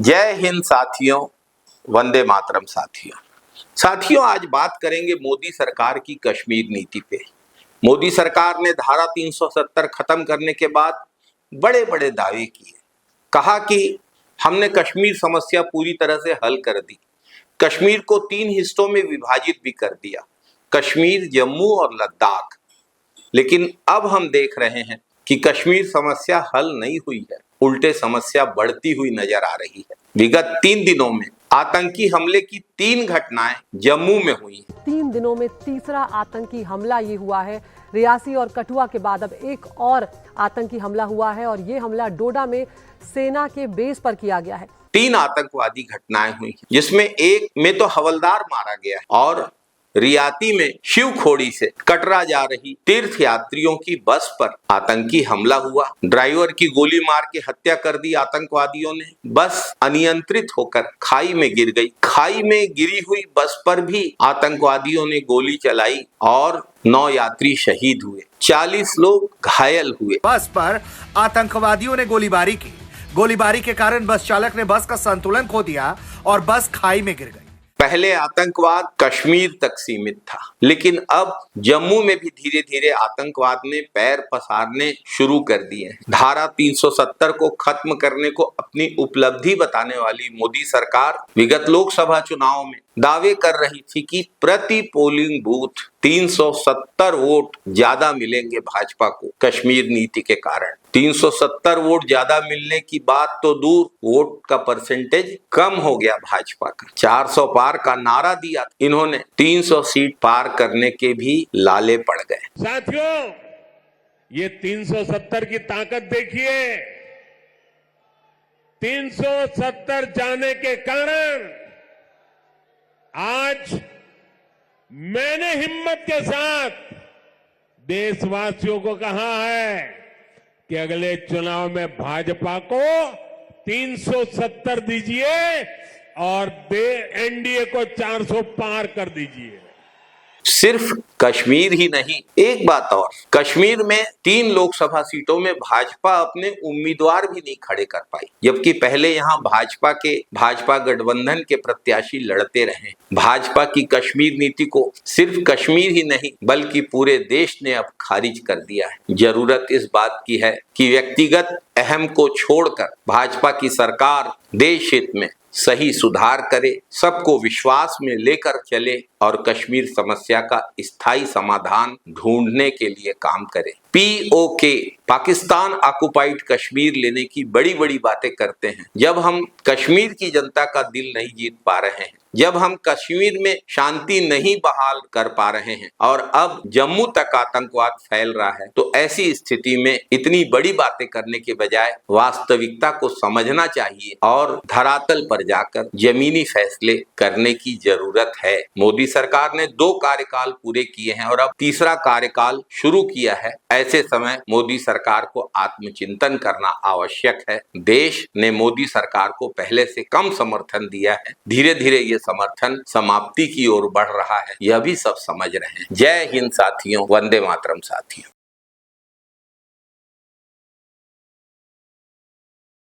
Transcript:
जय हिंद साथियों, वंदे मातरम साथियों, आज बात करेंगे मोदी सरकार की कश्मीर नीति पे। मोदी सरकार ने धारा 370 खत्म करने के बाद बड़े बड़े दावे किए। कहा कि हमने कश्मीर समस्या पूरी तरह से हल कर दी, कश्मीर को 3 हिस्सों में विभाजित भी कर दिया, कश्मीर, जम्मू और लद्दाख। लेकिन अब हम देख रहे हैं कि कश्मीर समस्या हल नहीं हुई है, उल्टे समस्या बढ़ती हुई नजर आ रही है। विगत 3 दिनों में आतंकी हमले की 3 घटनाएं जम्मू में हुई। 3 दिनों में तीसरा आतंकी हमला ये हुआ है। रियासी और कठुआ के बाद अब एक और आतंकी हमला हुआ है और ये हमला डोडा में सेना के बेस पर किया गया है। 3 आतंकवादी घटनाएं हुई, जिसमें एक में तो हवलदार मारा गया और रियाती में शिवखोड़ी से कटरा जा रही तीर्थ यात्रियों की बस पर आतंकी हमला हुआ। ड्राइवर की गोली मार के हत्या कर दी आतंकवादियों ने। बस अनियंत्रित होकर खाई में गिर गई। खाई में गिरी हुई बस पर भी आतंकवादियों ने गोली चलाई और 9 यात्री शहीद हुए, 40 लोग घायल हुए। बस पर आतंकवादियों ने गोलीबारी की। गोलीबारी के कारण बस चालक ने बस का संतुलन खो दिया और बस खाई में गिर गई। पहले आतंकवाद कश्मीर तक सीमित था, लेकिन अब जम्मू में भी धीरे धीरे आतंकवाद ने पैर पसारने शुरू कर दिए हैं। धारा 370 को खत्म करने को अपनी उपलब्धि बताने वाली मोदी सरकार विगत लोकसभा चुनाव में दावे कर रही थी कि प्रति पोलिंग बूथ 370 वोट ज्यादा मिलेंगे भाजपा को कश्मीर नीति के कारण। 370 वोट ज्यादा मिलने की बात तो दूर, वोट का परसेंटेज कम हो गया भाजपा का। 400 पार का नारा दिया, इन्होंने 300 सीट पार करने के भी लाले पड़ गए। साथियों, ये 370 की ताकत देखिए। 370 जाने के कारण आज मैंने हिम्मत के साथ देशवासियों को कहा है कि अगले चुनाव में भाजपा को 370 दीजिए और एनडीए को 400 पार कर दीजिए। सिर्फ कश्मीर ही नहीं, एक बात और, कश्मीर में 3 लोकसभा सीटों में भाजपा अपने उम्मीदवार भी नहीं खड़े कर पाई, जबकि पहले यहां भाजपा गठबंधन के प्रत्याशी लड़ते रहे। भाजपा की कश्मीर नीति को सिर्फ कश्मीर ही नहीं बल्कि पूरे देश ने अब खारिज कर दिया है। जरूरत इस बात की है कि व्यक्तिगत अहम को छोड़कर भाजपा की सरकार देश हित में सही सुधार करे, सबको विश्वास में लेकर चले और कश्मीर समस्या का स्थायी समाधान ढूंढने के लिए काम करे। पीओके, पाकिस्तान ऑक्युपाइड कश्मीर लेने की बड़ी बड़ी बातें करते हैं। जब हम कश्मीर की जनता का दिल नहीं जीत पा रहे हैं, जब हम कश्मीर में शांति नहीं बहाल कर पा रहे हैं और अब जम्मू तक आतंकवाद फैल रहा है, तो ऐसी स्थिति में इतनी बड़ी बातें करने के बजाय वास्तविकता को समझना चाहिए और धरातल पर जाकर जमीनी फैसले करने की जरूरत है। मोदी सरकार ने 2 कार्यकाल पूरे किए हैं और अब तीसरा कार्यकाल शुरू किया है। ऐसे समय मोदी सरकार को आत्मचिंतन करना आवश्यक है। देश ने मोदी सरकार को पहले से कम समर्थन दिया है, धीरे धीरे ये समर्थन समाप्ति की ओर बढ़ रहा है, यह भी सब समझ रहे हैं। जय हिंद साथियों, वंदे मातरम साथियों।